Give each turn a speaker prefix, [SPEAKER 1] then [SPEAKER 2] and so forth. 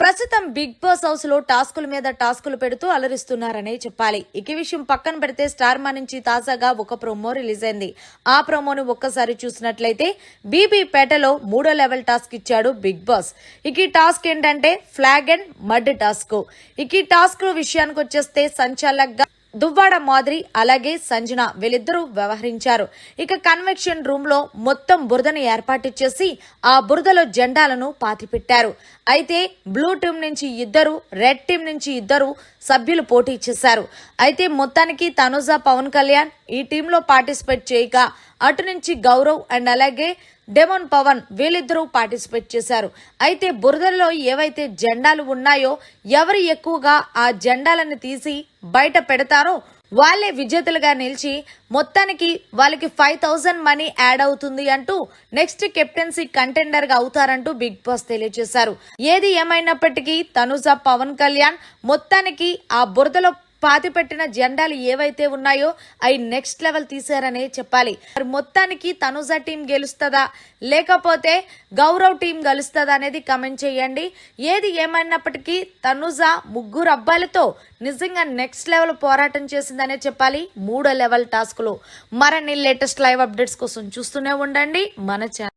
[SPEAKER 1] ప్రస్తుతం big boss house లో టాస్కుల మీద టాస్కులు పెడుతూ అలరిస్తున్నారనే చెప్పాలి. ఈ విషయం పక్కన పెడితే స్టార్ మా నుంచి తాజాగా ఒక ప్రోమో రిలీజ్ అయింది. ఆ ప్రోమోను ఒక్కసారి చూసినట్లయితే బీబీ పేటలో 3వ లెవెల్ టాస్క్ ఇచ్చాడు బిగ్ బాస్. ఈ టాస్క్ ఏంటంటే ఫ్లాగ్ అండ్ మడ్ టాస్క్. ఈ టాస్క్ విషయానికి వచ్చేస్తే సంచాలక్గా దువ్వాడ మాదిరి అలాగే సంజన వీళ్ళిద్దరూ వ్యవహరించారు. ఇక కన్వెన్షన్ రూమ్ లో మొత్తం బురదను ఏర్పాటు చేసి ఆ బురదలో జెండాలను పాతిపెట్టారు. అయితే బ్లూ టీం నుంచి ఇద్దరు, రెడ్ టీం నుంచి ఇద్దరు సభ్యులు పోటీ చేశారు. అయితే మొత్తానికి తనుజ, పవన్ కళ్యాణ్ ఈ టీంలో పార్టిసిపేట్ చేయక అటు నుంచి గౌరవ్ అండ్ అలాగే డెమోన్ పవన్ వీళ్ళిద్దరూ పార్టిసిపేట్ చేశారు. అయితే బురదలో ఏవైతే జెండాలు ఉన్నాయో ఎవరు ఎక్కువగా ఆ జెండాలను తీసి బయట పెడతారో వాళ్ళే విజేతలుగా నిలిచి మొత్తానికి వాళ్ళకి 5,000 మనీ యాడ్ అవుతుంది అంటూ నెక్స్ట్ కెప్టెన్సీ కంటెండర్ గా అవుతారంటూ బిగ్ బాస్ తెలియజేశారు. ఏది ఏమైనప్పటికీ తనుజ, పవన్ కళ్యాణ్ మొత్తానికి ఆ బురదలో పాతిపెట్టిన జెండాలు ఏవైతే ఉన్నాయో అవి నెక్స్ట్ లెవెల్ తీశారనే చెప్పాలి. మరి మొత్తానికి తనుజ టీం గెలుస్తుందా లేకపోతే గౌరవ్ టీం గెలుస్తుందా అనేది కమెంట్ చేయండి. ఏది ఏమైనప్పటికీ తనుజ ముగ్గురు అబ్బాయిలతో నిజంగా నెక్స్ట్ లెవెల్ పోరాటం చేసిందనే చెప్పాలి. 3వ లెవెల్ టాస్క్ లో మరిన్ని లేటెస్ట్ లైవ్ అప్డేట్స్ కోసం చూస్తూనే ఉండండి మన ఛానల్.